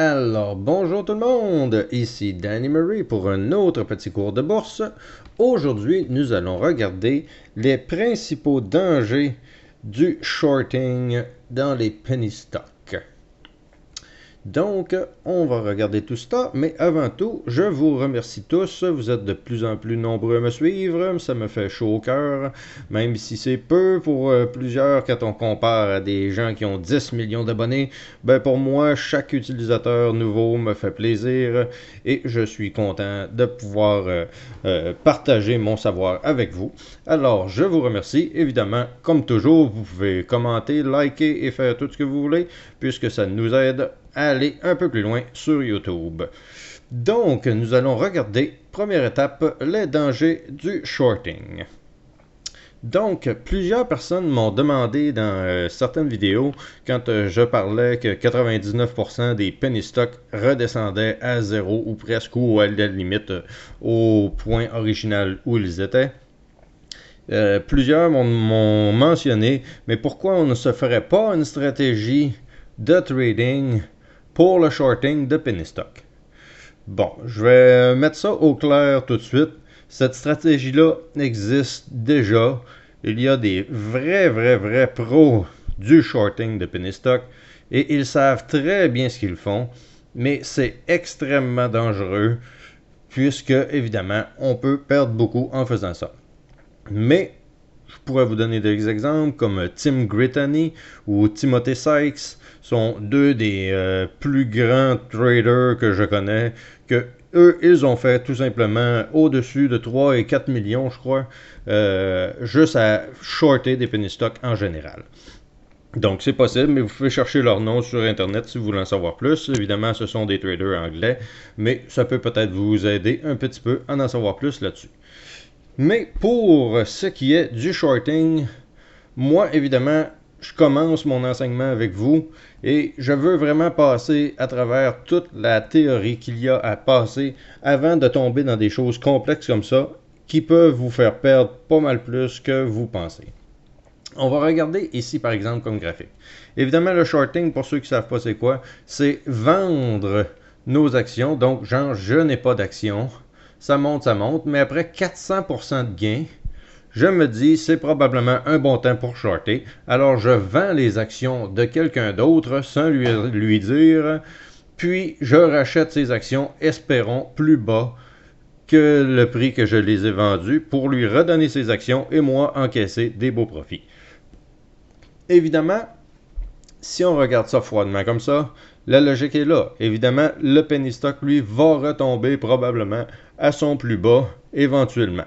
Alors, bonjour tout le monde, ici Danny Murray pour un autre petit cours de bourse. Aujourd'hui, nous allons regarder les principaux dangers du shorting dans les penny stocks. Donc, on va regarder tout ça, mais avant tout, je vous remercie tous. Vous êtes de plus en plus nombreux à me suivre. Ça me fait chaud au cœur, même si c'est peu pour plusieurs quand on compare à des gens qui ont 10 millions d'abonnés. Ben pour moi, chaque utilisateur nouveau me fait plaisir et je suis content de pouvoir partager mon savoir avec vous. Alors, je vous remercie. Évidemment, comme toujours, vous pouvez commenter, liker et faire tout ce que vous voulez, puisque ça nous aide à aller un peu plus loin sur YouTube. Donc, nous allons regarder, première étape, les dangers du shorting. Donc, plusieurs personnes m'ont demandé dans certaines vidéos, quand je parlais que 99% des penny stocks redescendaient à zéro ou presque, ou à la limite au point original où ils étaient. Plusieurs m'ont mentionné, mais pourquoi on ne se ferait pas une stratégie de trading pour le shorting de penny stock? Bon, je vais mettre ça au clair tout de suite. Cette stratégie-là existe déjà. Il y a des vrais pros du shorting de penny stock et ils savent très bien ce qu'ils font, mais c'est extrêmement dangereux puisque, évidemment, on peut perdre beaucoup en faisant ça. Mais je pourrais vous donner des exemples comme Tim Grittany ou Timothy Sykes sont deux des plus grands traders que je connais, que eux, ils ont fait tout simplement au-dessus de 3 et 4 millions, je crois, juste à shorter des penny stocks en général. Donc, c'est possible, mais vous pouvez chercher leur nom sur Internet si vous voulez en savoir plus. Évidemment, ce sont des traders anglais, mais ça peut peut-être vous aider un petit peu à en savoir plus là-dessus. Mais pour ce qui est du shorting, moi, évidemment, je commence mon enseignement avec vous et je veux vraiment passer à travers toute la théorie qu'il y a à passer avant de tomber dans des choses complexes comme ça qui peuvent vous faire perdre pas mal plus que vous pensez. On va regarder ici, par exemple, comme graphique. Évidemment, le shorting, pour ceux qui ne savent pas c'est quoi, c'est vendre nos actions. Donc, genre, je n'ai pas d'actions. Ça monte, mais après 400% de gain, je me dis c'est probablement un bon temps pour shorter. Alors, je vends les actions de quelqu'un d'autre sans lui dire, puis je rachète ces actions, espérons, plus bas que le prix que je les ai vendues pour lui redonner ses actions et moi encaisser des beaux profits. Évidemment, si on regarde ça froidement comme ça, la logique est là. Évidemment, le penny stock, lui, va retomber probablement à son plus bas éventuellement.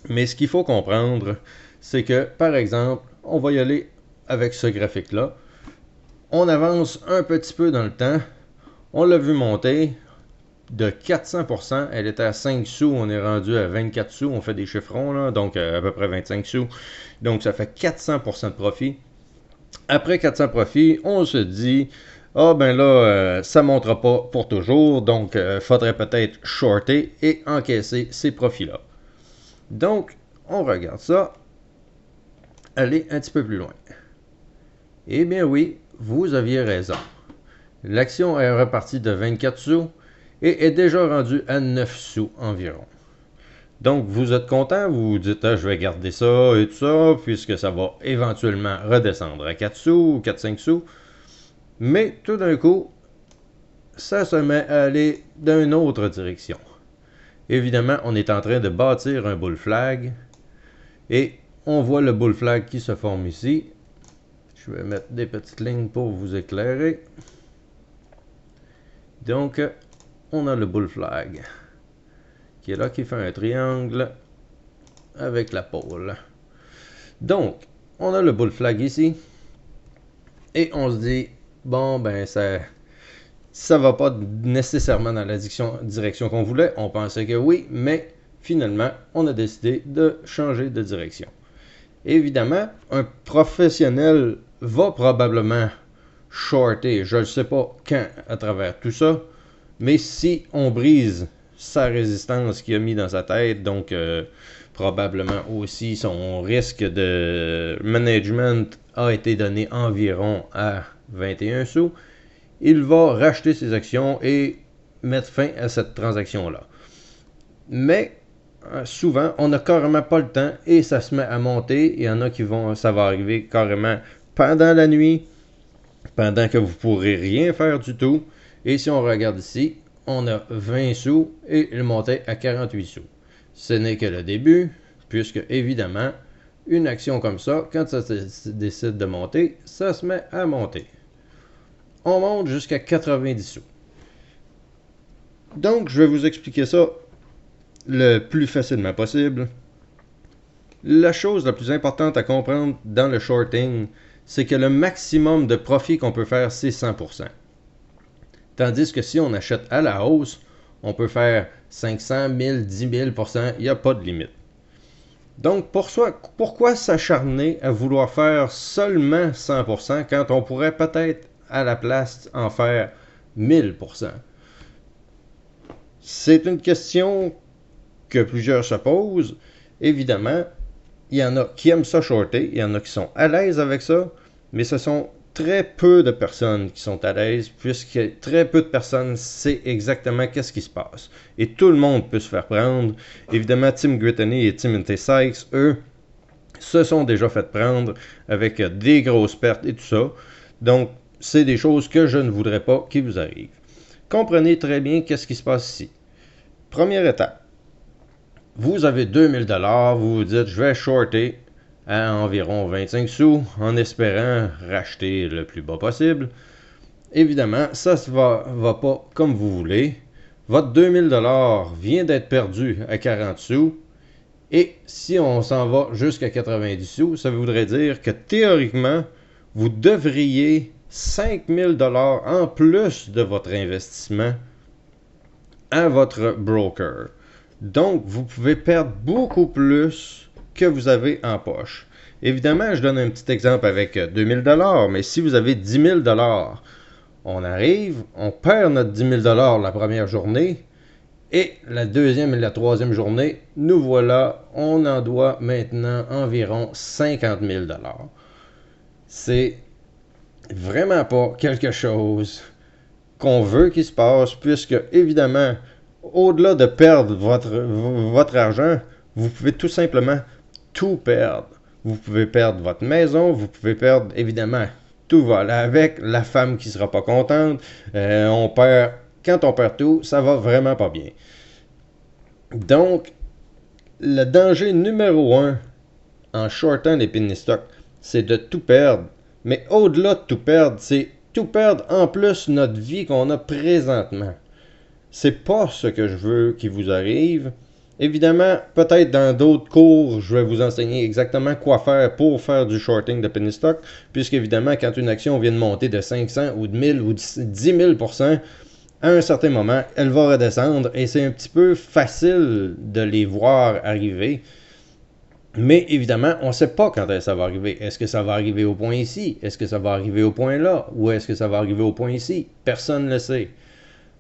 Mais ce qu'il faut comprendre, c'est que, par exemple, on va y aller avec ce graphique-là. On avance un petit peu dans le temps. On l'a vu monter de 400%. Elle était à 5 sous. On est rendu à 24 sous. On fait des chiffrons, là, donc à peu près 25 sous. Donc, ça fait 400% de profit. Après 400 profits, on se dit, ah ben là, ça ne montera pas pour toujours, donc faudrait peut-être shorter et encaisser ces profits-là. Donc, on regarde ça, aller un petit peu plus loin. Eh bien oui, vous aviez raison. L'action est repartie de 24 sous et est déjà rendue à 9 sous environ. Donc, vous êtes content, vous vous dites, ah, je vais garder ça et tout ça, puisque ça va éventuellement redescendre à 4 sous ou 4-5 sous. Mais tout d'un coup, ça se met à aller dans une autre direction. Évidemment, on est en train de bâtir un bull flag et on voit le bull flag qui se forme ici. Je vais mettre des petites lignes pour vous éclairer. Donc, on a le bull flag qui est là, qui fait un triangle avec la pôle. Donc, on a le bull flag ici et on se dit, bon, ben ça va pas nécessairement dans la direction qu'on voulait. On pensait que oui, mais finalement, on a décidé de changer de direction. Évidemment, un professionnel va probablement shorter, je ne sais pas quand à travers tout ça, mais si on brise sa résistance qu'il a mis dans sa tête, donc probablement aussi son risque de management a été donné environ à 21 sous, il va racheter ses actions et mettre fin à cette transaction-là. Mais souvent, on n'a carrément pas le temps et ça se met à monter. Il y en a qui vont, ça va arriver carrément pendant la nuit, pendant que vous ne pourrez rien faire du tout. Et si on regarde ici, on a 20 sous et il montait à 48 sous. Ce n'est que le début, puisque évidemment, une action comme ça, quand ça décide de monter, ça se met à monter. On monte jusqu'à 90 sous. Donc, je vais vous expliquer ça le plus facilement possible. La chose la plus importante à comprendre dans le shorting, c'est que le maximum de profit qu'on peut faire, c'est 100%. Tandis que si on achète à la hausse, on peut faire 500, 1000, 10 000%, il n'y a pas de limite. Donc, pourquoi s'acharner à vouloir faire seulement 100% quand on pourrait peut-être à la place en faire 1000%? C'est une question que plusieurs se posent. Évidemment, il y en a qui aiment ça shorter, il y en a qui sont à l'aise avec ça, mais ce sont très peu de personnes qui sont à l'aise, puisque très peu de personnes savent exactement qu'est-ce qui se passe. Et tout le monde peut se faire prendre. Évidemment, Tim Grittany et Timothy Sykes, eux, se sont déjà fait prendre avec des grosses pertes et tout ça. Donc, c'est des choses que je ne voudrais pas qui vous arrivent. Comprenez très bien qu'est-ce qui se passe ici. Première étape. Vous avez 2000 $, vous vous dites, je vais shorter à environ 25 sous en espérant racheter le plus bas possible. Évidemment, ça ne va pas comme vous voulez. Votre 2000 $ vient d'être perdu à 40 sous. Et si on s'en va jusqu'à 90 sous, ça voudrait dire que théoriquement, vous devriez 5000 $ en plus de votre investissement à votre broker. Donc, vous pouvez perdre beaucoup plus que vous avez en poche. Évidemment, je donne un petit exemple avec 2000 $, mais si vous avez 10 000 $, on arrive, on perd notre 10 000 $ la première journée, et la deuxième et la troisième journée, nous voilà, on en doit maintenant environ 50 000 $. C'est vraiment pas quelque chose qu'on veut qu'il se passe, puisque évidemment, au-delà de perdre votre argent, vous pouvez tout simplement tout perdre. Vous pouvez perdre votre maison, vous pouvez perdre, évidemment, tout va aller avec, la femme qui ne sera pas contente, quand on perd tout, ça va vraiment pas bien. Donc, le danger numéro 1 en shortant les penny stocks, c'est de tout perdre. Mais au-delà de tout perdre, c'est tout perdre en plus notre vie qu'on a présentement. C'est pas ce que je veux qu'il vous arrive. Évidemment, peut-être dans d'autres cours, je vais vous enseigner exactement quoi faire pour faire du shorting de penny stock, puisqu'évidemment, quand une action vient de monter de 500 ou de 1000 ou de 10 000%, à un certain moment, elle va redescendre et c'est un petit peu facile de les voir arriver. Mais évidemment, on ne sait pas quand ça va arriver. Est-ce que ça va arriver au point ici? Est-ce que ça va arriver au point là? Ou est-ce que ça va arriver au point ici? Personne ne le sait.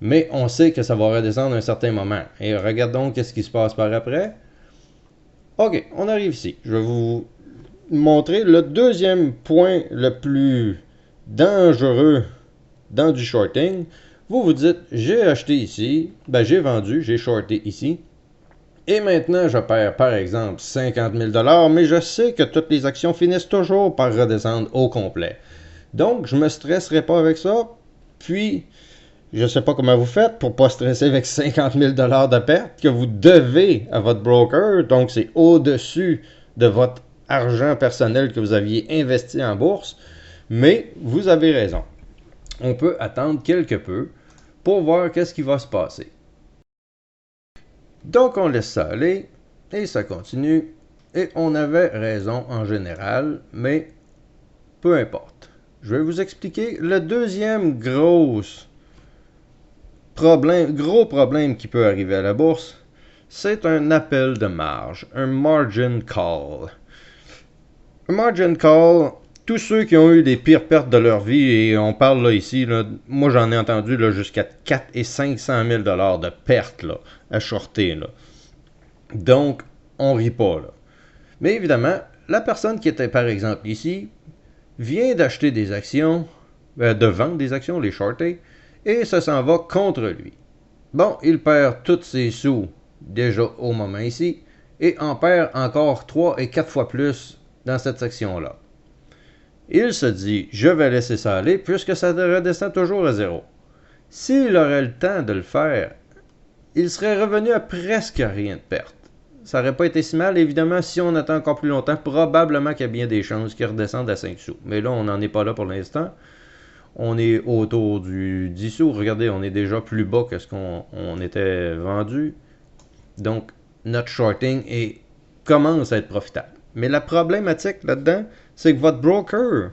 Mais on sait que ça va redescendre à un certain moment. Et regardons qu'est-ce qui se passe par après. OK, on arrive ici. Je vais vous montrer le deuxième point le plus dangereux dans du shorting. Vous vous dites, j'ai acheté ici, j'ai vendu, j'ai shorté ici. Et maintenant, je perds par exemple 50 000 $, mais je sais que toutes les actions finissent toujours par redescendre au complet. Donc, je ne me stresserai pas avec ça. Puis, je ne sais pas comment vous faites pour ne pas stresser avec 50 000 $ de perte que vous devez à votre broker. Donc, c'est au-dessus de votre argent personnel que vous aviez investi en bourse. Mais vous avez raison. On peut attendre quelque peu pour voir qu'est-ce qui va se passer. Donc, on laisse ça aller et ça continue. Et on avait raison en général, mais peu importe. Je vais vous expliquer le deuxième gros problème qui peut arriver à la bourse, c'est un appel de marge, un margin call. Un margin call, tous ceux qui ont eu les pires pertes de leur vie, et on parle là ici, moi j'en ai entendu jusqu'à 4 et 500 000 $ de pertes à shorter. Donc, on rit pas. Mais évidemment, la personne qui était par exemple ici vient d'acheter des actions, de vendre des actions, les shorter, et ça s'en va contre lui. Bon, il perd tous ses sous déjà au moment ici, et en perd encore 3 et 4 fois plus dans cette section-là. Il se dit, je vais laisser ça aller puisque ça redescend toujours à zéro. S'il aurait le temps de le faire, il serait revenu à presque rien de perte. Ça n'aurait pas été si mal, évidemment, si on attend encore plus longtemps, probablement qu'il y a bien des chances qu'il redescende à 5 sous. Mais là, on n'en est pas là pour l'instant. On est autour du 10 sous. Regardez, on est déjà plus bas que ce qu'on était vendu. Donc, notre shorting commence à être profitable. Mais la problématique là-dedans, c'est que votre broker,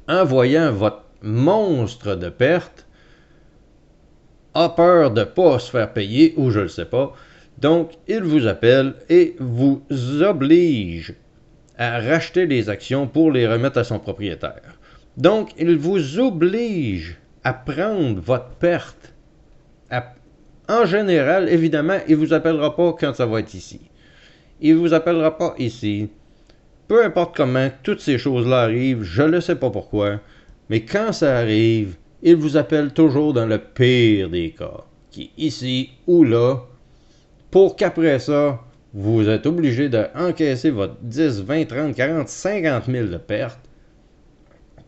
en voyant votre monstre de perte, a peur de ne pas se faire payer, ou je ne le sais pas. Donc, il vous appelle et vous oblige à racheter les actions pour les remettre à son propriétaire. Donc, il vous oblige à prendre votre perte. En général, évidemment, il ne vous appellera pas quand ça va être ici. Il ne vous appellera pas ici. Peu importe comment toutes ces choses-là arrivent, je ne sais pas pourquoi, mais quand ça arrive, il vous appelle toujours dans le pire des cas, qui est ici ou là, pour qu'après ça, vous êtes obligé d'encaisser votre 10, 20, 30, 40, 50 000 de pertes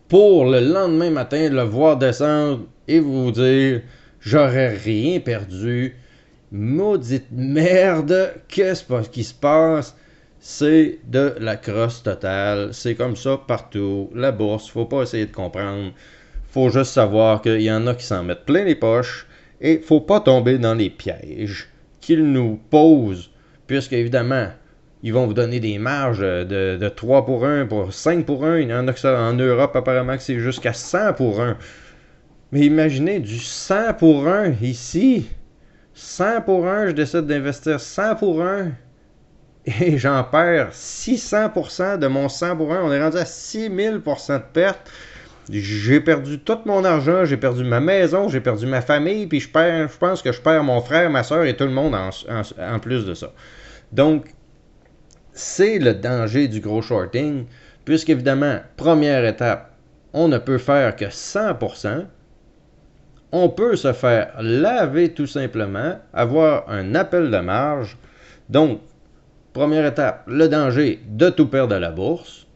pour le lendemain matin le voir descendre et vous dire « J'aurais rien perdu, maudite merde, qu'est-ce qui se passe? » C'est de la crosse totale, c'est comme ça partout. La bourse, faut pas essayer de comprendre. Faut juste savoir qu'il y en a qui s'en mettent plein les poches et faut pas tomber dans les pièges qu'ils nous posent, puisque évidemment, ils vont vous donner des marges de 3 pour 1, pour 5 pour 1. Il y en a que ça en Europe, apparemment, que c'est jusqu'à 100 pour 1. Mais imaginez du 100 pour 1 ici. 100 pour 1, je décide d'investir 100 pour 1 et j'en perds 600% de mon 100 pour 1. On est rendu à 6000% de perte. J'ai perdu tout mon argent, j'ai perdu ma maison, j'ai perdu ma famille, puis je pense que je perds mon frère, ma soeur et tout le monde en plus de ça. Donc, c'est le danger du gros shorting, puisqu'évidemment, première étape, on ne peut faire que 100%. On peut se faire laver tout simplement, avoir un appel de marge. Donc, première étape, le danger de tout perdre à la bourse.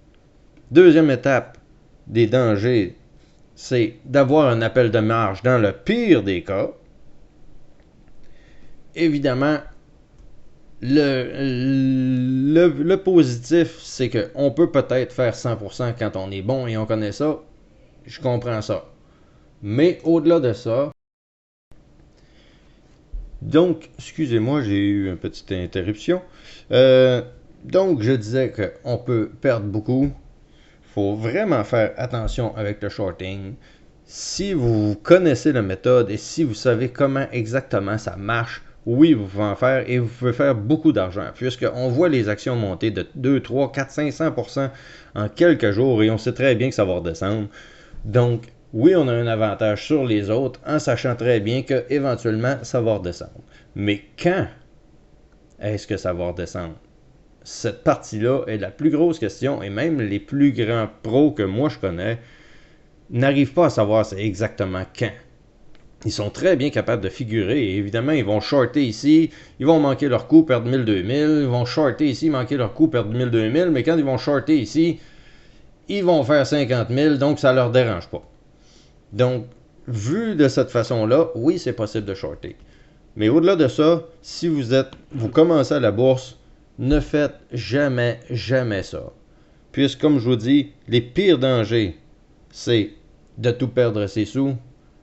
Deuxième étape des dangers, c'est d'avoir un appel de marge dans le pire des cas. Évidemment, le positif, c'est qu'on peut peut-être faire 100% quand on est bon et on connaît ça. Je comprends ça. Mais au-delà de ça, donc, excusez-moi, j'ai eu une petite interruption. Donc, je disais qu'on peut perdre beaucoup. Il faut vraiment faire attention avec le shorting. Si vous connaissez la méthode et si vous savez comment exactement ça marche, oui, vous pouvez en faire et vous pouvez faire beaucoup d'argent, puisqu'on voit les actions monter de 2, 3, 4, 500% en quelques jours et on sait très bien que ça va redescendre. Donc, oui, on a un avantage sur les autres en sachant très bien qu'éventuellement, ça va redescendre. Mais quand est-ce que ça va redescendre? Cette partie-là est la plus grosse question et même les plus grands pros que moi je connais n'arrivent pas à savoir c'est exactement quand. Ils sont très bien capables de figurer et évidemment, ils vont shorter ici, ils vont manquer leur coup, perdre 1000-2000, ils vont shorter ici, manquer leur coup, perdre 1000-2000, mais quand ils vont shorter ici, ils vont faire 50 000, donc ça ne leur dérange pas. Donc, vu de cette façon-là, oui, c'est possible de shorter. Mais au-delà de ça, si vous commencez à la bourse, ne faites jamais, jamais ça. Puisque, comme je vous dis, les pires dangers, c'est de tout perdre ses sous,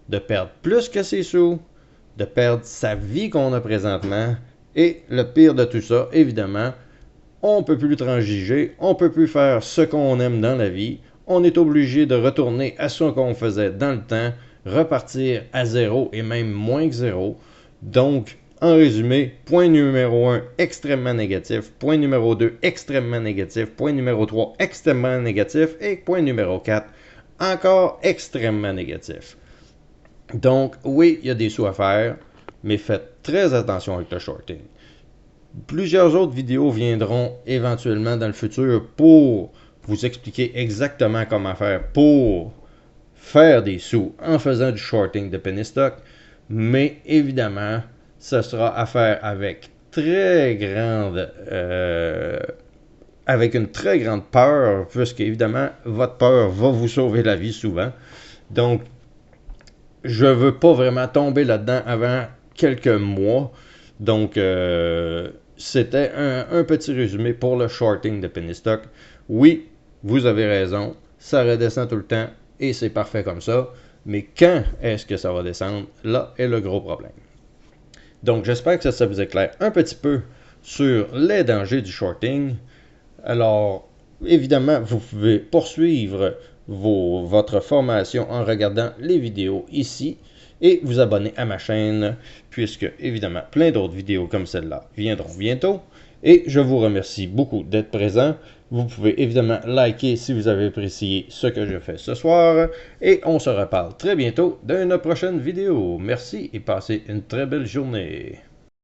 de perdre plus que ses sous, de perdre sa vie qu'on a présentement, et le pire de tout ça, évidemment, on ne peut plus transiger, on ne peut plus faire ce qu'on aime dans la vie, on est obligé de retourner à ce qu'on faisait dans le temps, repartir à zéro et même moins que zéro. Donc, en résumé, point numéro 1, extrêmement négatif. Point numéro 2, extrêmement négatif. Point numéro 3, extrêmement négatif. Et point numéro 4, encore extrêmement négatif. Donc, oui, il y a des sous à faire, mais faites très attention avec le shorting. Plusieurs autres vidéos viendront éventuellement dans le futur pour vous expliquer exactement comment faire pour faire des sous en faisant du shorting de penny stock, mais évidemment, ça sera à faire avec avec une très grande peur, puisque évidemment, votre peur va vous sauver la vie souvent. Donc, je ne veux pas vraiment tomber là-dedans avant quelques mois. Donc, c'était un petit résumé pour le shorting de penny stock. Oui, vous avez raison, ça redescend tout le temps et c'est parfait comme ça. Mais quand est-ce que ça va descendre? Là est le gros problème. Donc, j'espère que ça vous éclaire un petit peu sur les dangers du shorting. Alors, évidemment, vous pouvez poursuivre votre formation en regardant les vidéos ici et vous abonner à ma chaîne, puisque, évidemment, plein d'autres vidéos comme celle-là viendront bientôt. Et je vous remercie beaucoup d'être présent. Vous pouvez évidemment liker si vous avez apprécié ce que je fais ce soir. Et on se reparle très bientôt d'une prochaine vidéo. Merci et passez une très belle journée.